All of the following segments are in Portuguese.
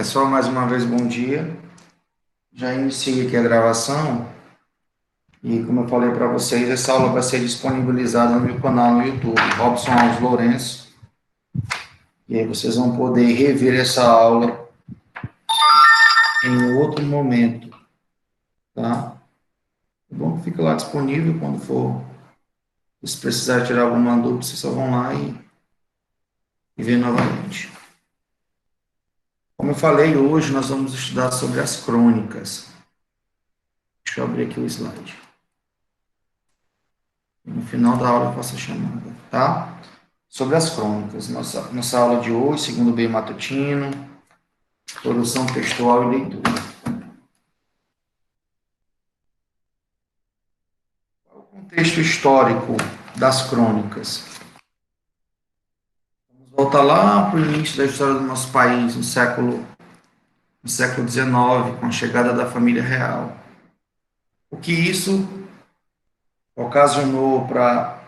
Pessoal, mais uma vez, bom dia. Já iniciei aqui a gravação e, como eu falei para vocês, essa aula vai ser disponibilizada no meu canal no YouTube, Robson Alves Lourenço. E aí vocês vão poder rever essa aula em outro momento, tá? É bom que fica lá disponível quando for. Se precisar tirar alguma dúvida, vocês só vão lá e ver novamente. Como eu falei, hoje nós vamos estudar sobre as crônicas. Deixa eu abrir aqui o slide. No final da aula eu faço a chamada, tá? Sobre as crônicas. Nossa aula de hoje, segundo bem matutino, produção textual e leitura. Qual é o contexto histórico das crônicas? Vamos voltar lá para o início da história do nosso país, no século XIX, com a chegada da família real. O que isso ocasionou para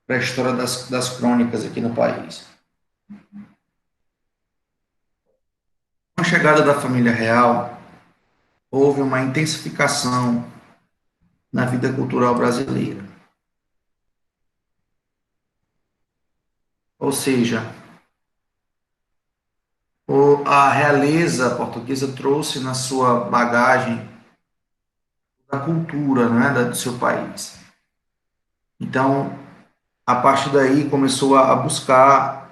a história das crônicas aqui no país? Com a chegada da família real, houve uma intensificação na vida cultural brasileira. Ou seja, a realeza portuguesa trouxe na sua bagagem a cultura, né, do seu país. Então, a partir daí começou a buscar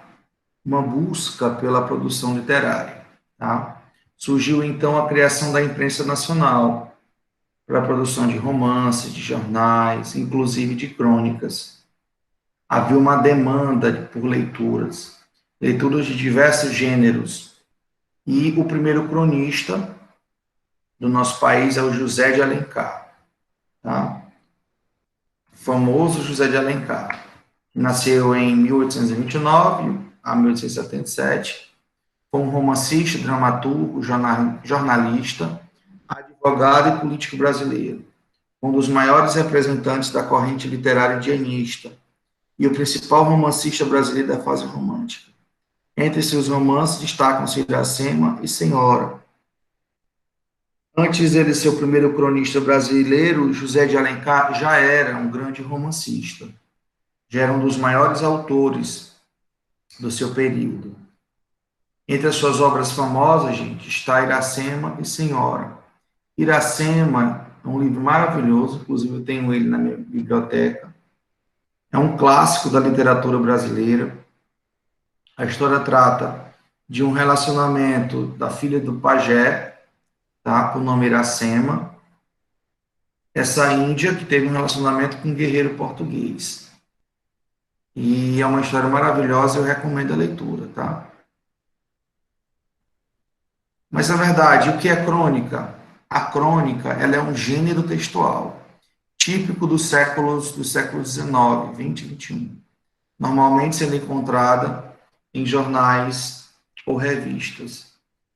uma busca pela produção literária, tá? Surgiu então a criação da imprensa nacional para a produção de romances, de jornais, inclusive de crônicas. Havia uma demanda por leituras de diversos gêneros. E o primeiro cronista do nosso país é o José de Alencar, tá? O famoso José de Alencar, que nasceu em 1829 a 1877, foi um romancista, dramaturgo, jornalista, advogado e político brasileiro, um dos maiores representantes da corrente literária indianista e o principal romancista brasileiro da fase romântica. Entre seus romances destacam-se Iracema e Senhora. Antes dele ser o primeiro cronista brasileiro, José de Alencar já era um grande romancista, já era um dos maiores autores do seu período. Entre as suas obras famosas, gente, está Iracema e Senhora. Iracema é um livro maravilhoso, inclusive eu tenho ele na minha biblioteca. É um clássico da literatura brasileira. A história trata de um relacionamento da filha do pajé, tá, com o nome Iracema, essa índia que teve um relacionamento com um guerreiro português. E é uma história maravilhosa, eu recomendo a leitura, tá? Mas, na verdade, o que é crônica? A crônica, ela é um gênero textual, típico dos séculos XIX, XX e XXI. Normalmente sendo encontrada em jornais ou revistas.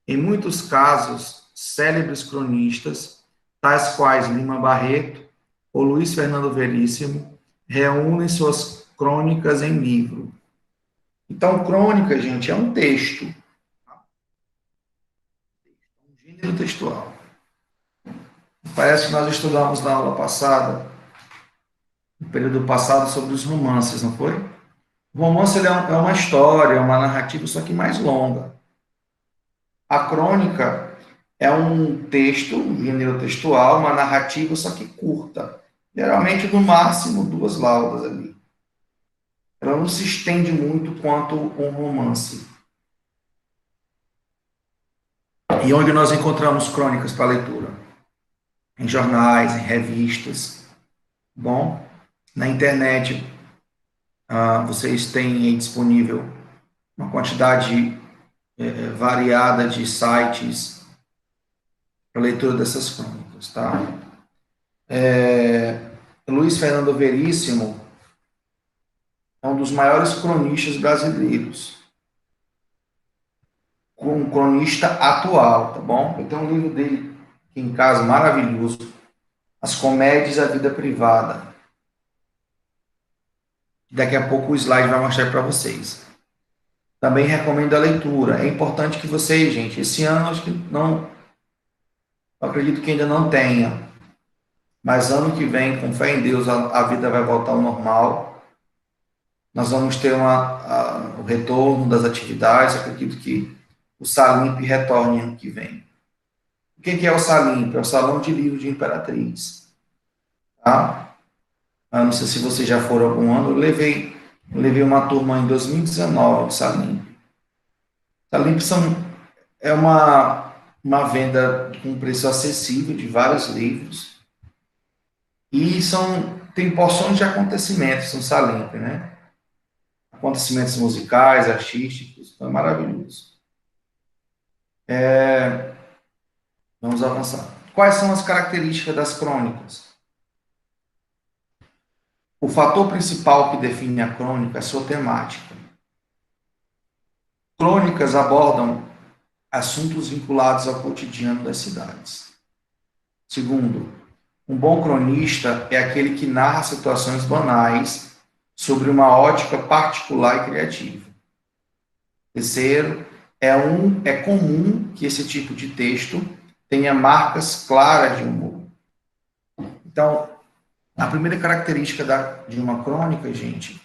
Em muitos casos, célebres cronistas, tais quais Lima Barreto ou Luiz Fernando Veríssimo, reúnem suas crônicas em livro. Então, crônica, gente, é um texto, um gênero textual. Parece que nós estudamos na aula passada, no período passado, sobre os romances, não foi? O romance é uma história, é uma narrativa, só que mais longa. A crônica é um texto, um gênero textual, uma narrativa, só que curta. Geralmente, no máximo, 2 laudas ali. Ela não se estende muito quanto um romance. E onde nós encontramos crônicas para leitura? Em jornais, em revistas. Bom, na internet, vocês têm aí disponível uma quantidade variada de sites para leitura dessas crônicas, tá? Luiz Fernando Veríssimo é um dos maiores cronistas brasileiros, um cronista atual, tá bom? Eu tenho um livro dele aqui em casa, maravilhoso, As Comédias da Vida Privada. Daqui a pouco o slide vai mostrar para vocês. Também recomendo a leitura. É importante que vocês, gente, esse ano acho que não, eu acredito que ainda não tenha, mas ano que vem, com fé em Deus, a vida vai voltar ao normal. Nós vamos ter o retorno das atividades. Eu acredito que o Salimp retorne ano que vem. O que é o Salimp? É o Salão de Livro de Imperatriz. Tá? Eu não sei se vocês já foram algum ano. Eu levei uma turma em 2019 de Salimp. Salimp é uma venda com preço acessível de vários livros e tem porções de acontecimentos no Salimp, né? Acontecimentos musicais, artísticos, então é maravilhoso. Vamos avançar. Quais são as características das crônicas? O fator principal que define a crônica é a sua temática. Crônicas abordam assuntos vinculados ao cotidiano das cidades. Segundo, um bom cronista é aquele que narra situações banais sobre uma ótica particular e criativa. Terceiro, é comum que esse tipo de texto tenha marcas claras de humor. Então, a primeira característica de uma crônica, gente,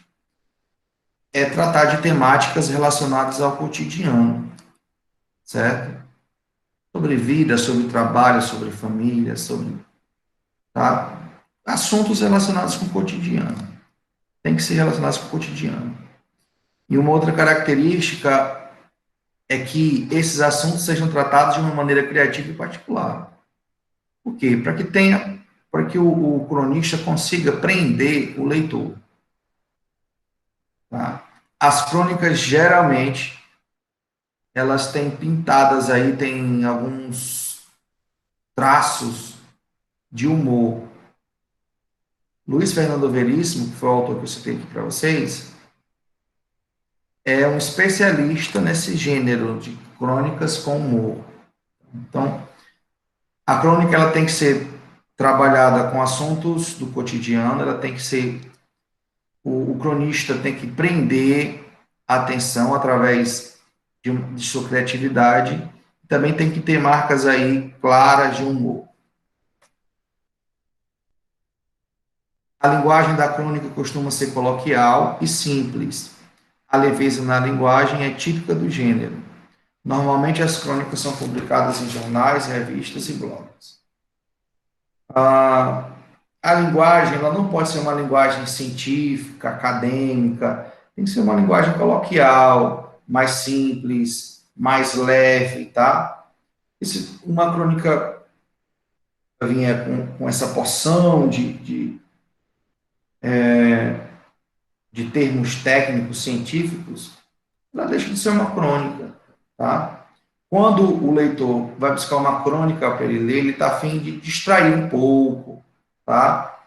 é tratar de temáticas relacionadas ao cotidiano, certo? Sobre vida, sobre trabalho, sobre família, tá? Assuntos relacionados com o cotidiano. Tem que ser relacionados com o cotidiano. E uma outra característica é que esses assuntos sejam tratados de uma maneira criativa e particular. Por quê? Para que o cronista consiga prender o leitor. Tá? As crônicas geralmente elas têm pintadas aí, tem alguns traços de humor. Luiz Fernando Veríssimo, que foi o autor que eu citei aqui para vocês, é um especialista nesse gênero de crônicas com humor. Então, a crônica ela tem que ser trabalhada com assuntos do cotidiano, ela tem que ser o cronista tem que prender a atenção através de sua criatividade, também tem que ter marcas aí claras de humor. A linguagem da crônica costuma ser coloquial e simples. A leveza na linguagem é típica do gênero. Normalmente as crônicas são publicadas em jornais, revistas e blogs. A, a linguagem ela não pode ser uma linguagem científica, acadêmica, tem que ser uma linguagem coloquial, mais simples, mais leve, tá? Uma crônica vinha com essa porção de termos técnicos, científicos, ela deixa de ser uma crônica, tá? Quando o leitor vai buscar uma crônica para ele ler, ele está a fim de distrair um pouco, tá?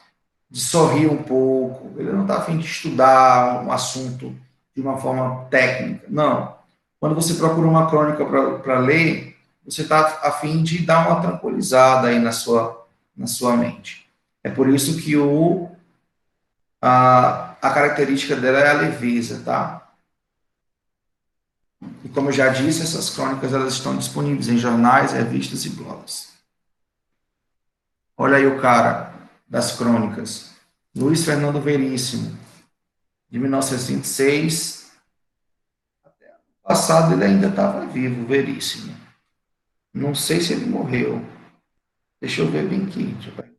De sorrir um pouco. Ele não está a fim de estudar um assunto de uma forma técnica. Não. Quando você procura uma crônica para ler, você está a fim de dar uma tranquilizada aí na sua mente. É por isso que a característica dela é a leveza, tá? E como eu já disse, essas crônicas elas estão disponíveis em jornais, revistas e blogs. Olha aí o cara das crônicas, Luiz Fernando Veríssimo, de 1926. Passado ele ainda estava vivo, Veríssimo. Não sei se ele morreu. Deixa eu ver bem aqui. Deixa eu ver.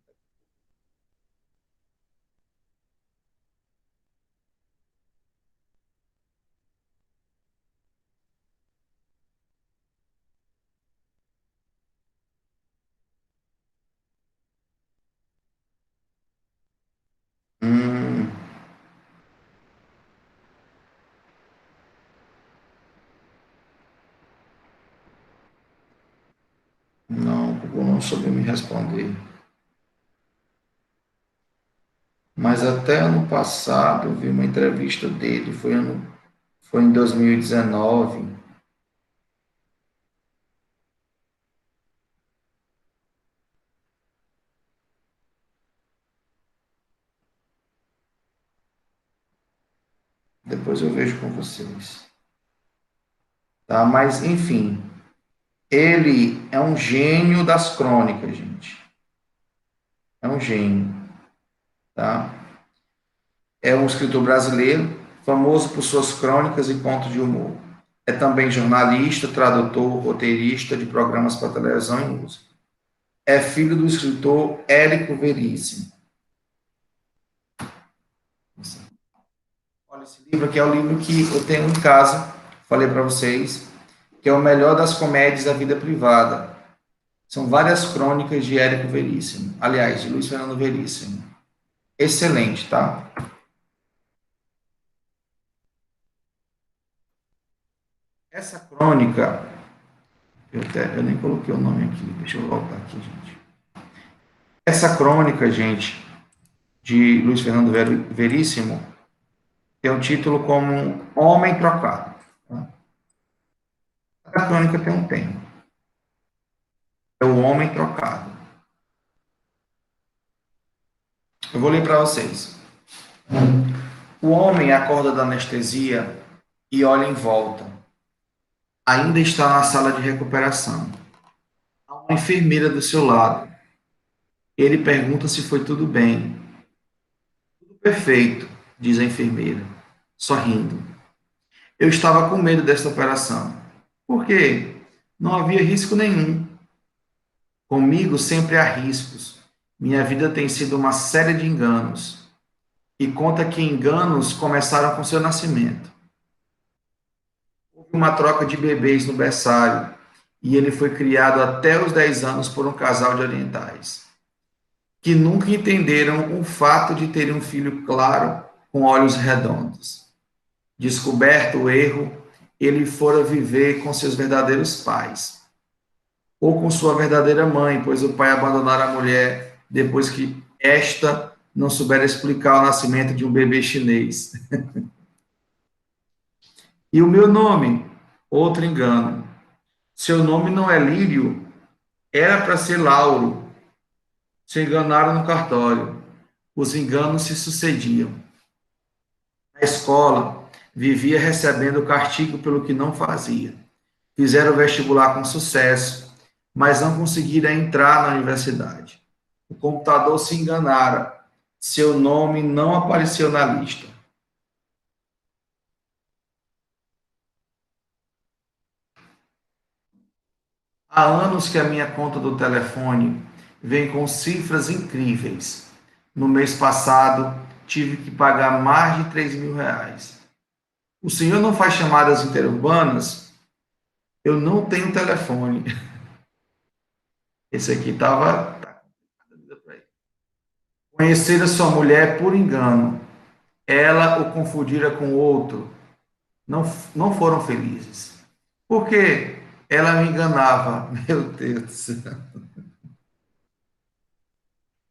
Hum, não, o Google não soube me responder. Mas até ano passado eu vi uma entrevista dele, foi em 2019. Depois eu vejo com vocês. tá? Mas, enfim, ele é um gênio das crônicas, gente. É um gênio, tá? É um escritor brasileiro, famoso por suas crônicas e contos de humor. É também jornalista, tradutor, roteirista de programas para televisão e música. É filho do escritor Érico Veríssimo. Olha, esse livro aqui é o livro que eu tenho em casa, falei para vocês, que é o melhor das comédias da vida privada. São várias crônicas de Érico Veríssimo, aliás, de Luiz Fernando Veríssimo. Excelente, tá? Essa crônica, eu nem coloquei o nome aqui, deixa eu voltar aqui, gente. Essa crônica, gente, de Luiz Fernando Veríssimo, tem o título como Homem Trocado. Tá? A crônica tem um tema, é o Homem Trocado. Eu vou ler para vocês. O homem acorda da anestesia e olha em volta. Ainda está na sala de recuperação. Há uma enfermeira do seu lado. Ele pergunta se foi tudo bem. Perfeito, diz a enfermeira, sorrindo. Eu estava com medo desta operação. Por quê? Não havia risco nenhum. Comigo sempre há riscos. Minha vida tem sido uma série de enganos. E conta que enganos começaram com seu nascimento. Houve uma troca de bebês no berçário e ele foi criado até os 10 anos por um casal de orientais, que nunca entenderam o fato de terem um filho claro com olhos redondos. Descoberto o erro, ele fora viver com seus verdadeiros pais, ou com sua verdadeira mãe, pois o pai abandonara a mulher depois que esta não souber explicar o nascimento de um bebê chinês. E o meu nome? Outro engano. Seu nome não é Lírio, era para ser Lauro. Se enganaram no cartório. Os enganos se sucediam. Na escola, vivia recebendo castigo pelo que não fazia. Fizeram o vestibular com sucesso, mas não conseguiram entrar na universidade. O computador se enganara. Seu nome não apareceu na lista. Há anos que a minha conta do telefone vem com cifras incríveis. No mês passado, tive que pagar mais de R$ 3.000. O senhor não faz chamadas interurbanas? Eu não tenho telefone. Esse aqui estava. Conhecer a sua mulher por engano. Ela o confundira com outro. Não, não foram felizes. Por quê? Ela me enganava. Meu Deus do céu.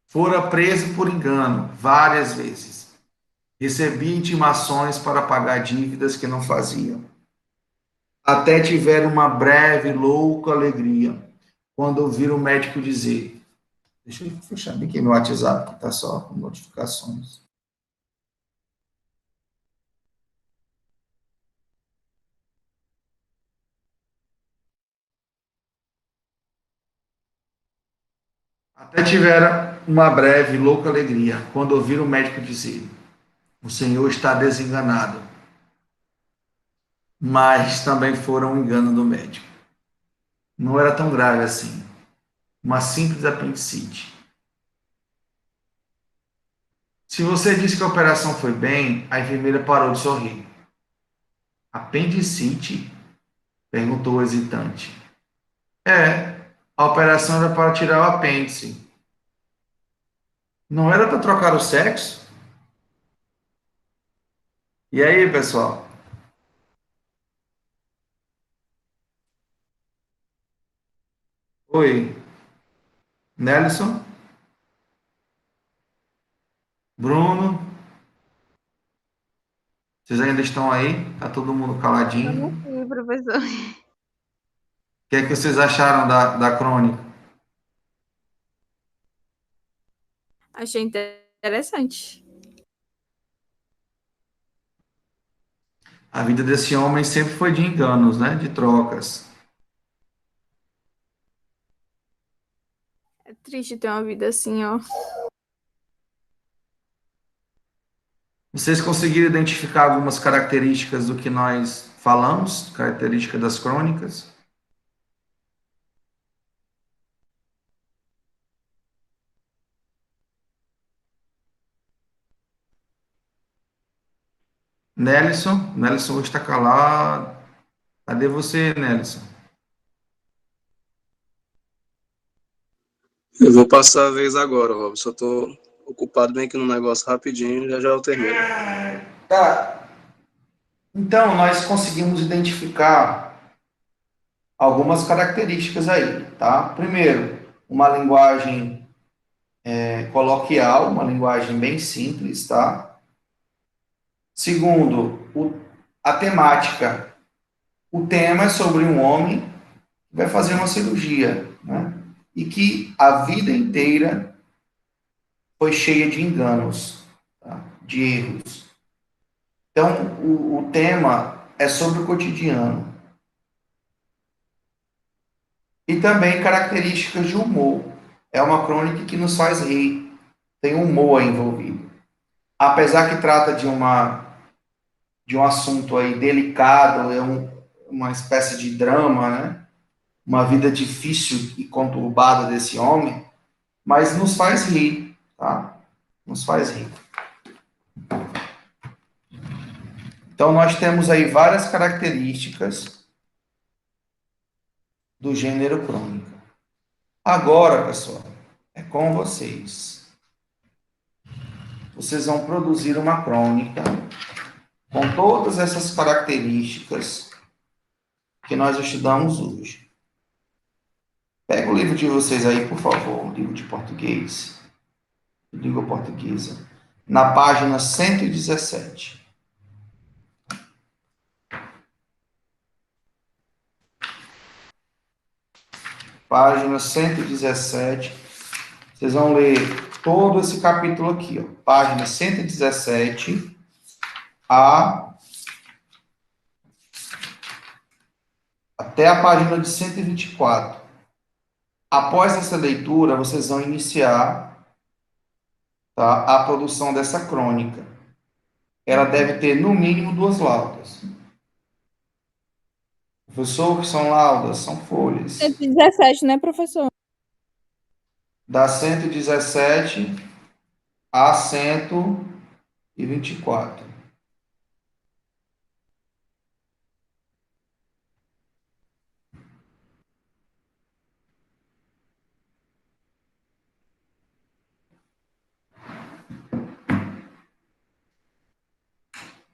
Fora preso por engano várias vezes. Recebi intimações para pagar dívidas que não faziam. Até tiveram uma breve, louca alegria quando ouviram o médico dizer: deixa eu fechar bem aqui meu WhatsApp, que está só com notificações. Até tiveram uma breve, louca alegria quando ouviram o médico dizer: o senhor está desenganado. Mas também foram um engano do médico. Não era tão grave assim. Uma simples apendicite. Se você disse que a operação foi bem, a enfermeira parou de sorrir. Apendicite? Perguntou o hesitante. É, a operação era para tirar o apêndice. Não era para trocar o sexo? E aí, pessoal? Oi, Nelson, Bruno, vocês ainda estão aí? Tá todo mundo caladinho? Estamos O aqui, professor. que é que vocês acharam da crônica? Achei interessante. A vida desse homem sempre foi de enganos, né? De trocas. É triste ter uma vida assim, ó. Vocês conseguiram identificar algumas características do que nós falamos, características das crônicas? Nelson hoje está calado. Cadê você, Nelson? Eu vou passar a vez agora, Robson. Eu tô ocupado bem aqui no negócio rapidinho, já já eu termino. Tá. Então, nós conseguimos identificar algumas características aí, tá? Primeiro, uma linguagem coloquial, uma linguagem bem simples, tá? Segundo, a temática. O tema é sobre um homem que vai fazer uma cirurgia, né? E que a vida inteira foi cheia de enganos, tá? De erros. Então, o tema é sobre o cotidiano. E também características de humor. É uma crônica que nos faz rir. Tem humor aí envolvido. Apesar que trata de um assunto aí delicado, uma espécie de drama, né? Uma vida difícil e conturbada desse homem, mas nos faz rir, tá? Nos faz rir. Então, nós temos aí várias características do gênero crônica. Agora, pessoal, é com vocês. Vocês vão produzir uma crônica com todas essas características que nós estudamos hoje. Pega o livro de vocês aí, por favor, o livro de português, língua portuguesa, na página 117. Página 117. Vocês vão ler todo esse capítulo aqui, ó. Página 117 a até a página de 124. Após essa leitura, vocês vão iniciar, tá, a produção dessa crônica. Ela deve ter, no mínimo, 2 laudas. Professor, que são laudas? São folhas. 117, né, professor? Da 117 a 124.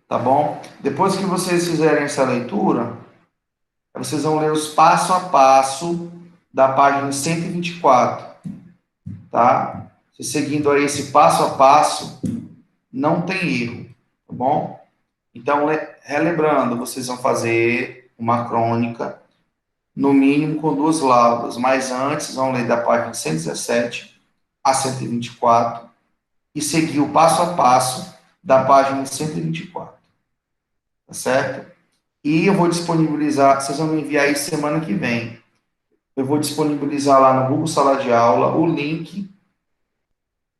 Tá bom? Depois que vocês fizerem essa leitura, vocês vão ler os passo a passo da página 124, tá? Se seguindo aí esse passo a passo, não tem erro, tá bom? Então, relembrando, vocês vão fazer uma crônica, no mínimo com 2 laudas, mas antes vão ler da página 117 a 124 e seguir o passo a passo da página 124, tá certo? E eu vou disponibilizar, vocês vão me enviar isso semana que vem. Eu vou disponibilizar lá no Google Sala de Aula o link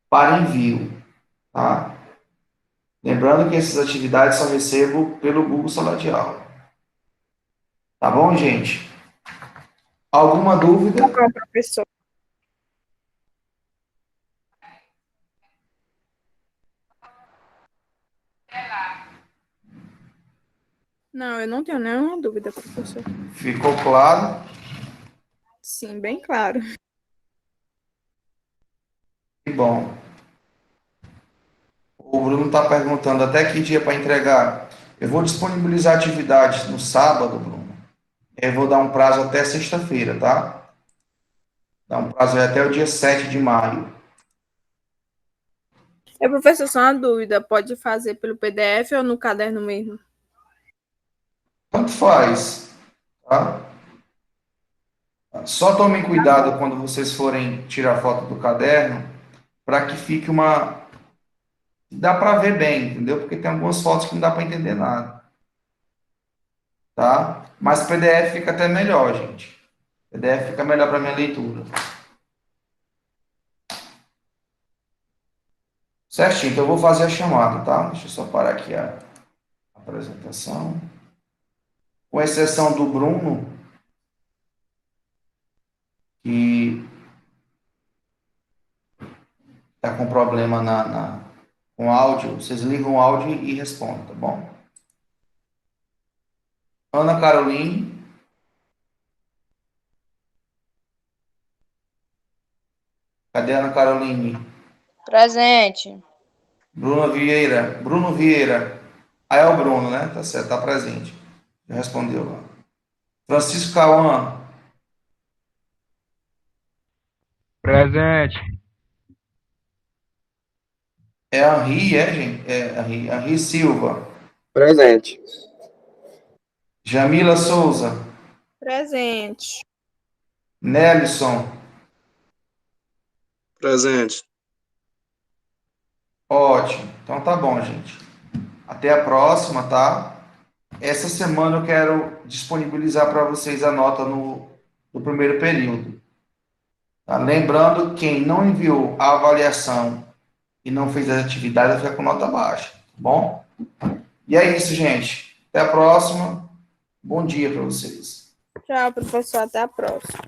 para envio, tá? Lembrando que essas atividades só recebo pelo Google Sala de Aula. Tá bom, gente? Alguma dúvida? Tá bom, professor. Não, eu não tenho nenhuma dúvida, professor. Ficou claro? Sim, bem claro. Que bom. O Bruno está perguntando até que dia para entregar. Eu vou disponibilizar atividades no sábado, Bruno. Eu vou dar um prazo até sexta-feira, tá? Dar um prazo até o dia 7 de maio. É, professor, só uma dúvida. Pode fazer pelo PDF ou no caderno mesmo? Tanto faz, tá? Só tomem cuidado quando vocês forem tirar foto do caderno, para que fique uma. Dá para ver bem, entendeu? Porque tem algumas fotos que não dá para entender nada. tá? Mas PDF fica até melhor, gente. PDF fica melhor para minha leitura. Certinho, então eu vou fazer a chamada, tá? Deixa eu só parar aqui a apresentação. Com exceção do Bruno, que tá com problema com áudio, vocês ligam o áudio e respondem, tá bom? Ana Caroline. Cadê a Ana Caroline? Presente. Bruno Vieira. Ah, é o Bruno, né? Tá certo, tá presente. Já respondeu lá. Francisco Cauã. Presente. É Henri, gente? É Henri Silva. Presente. Jamila Souza. Presente. Nelson. Presente. Ótimo. Então tá bom, gente. Até a próxima, tá? Essa semana eu quero disponibilizar para vocês a nota no primeiro período. Tá? Lembrando, quem não enviou a avaliação e não fez as atividades vai ficar com nota baixa, tá bom? E é isso, gente. Até a próxima. Bom dia para vocês. Tchau, professor. Até a próxima.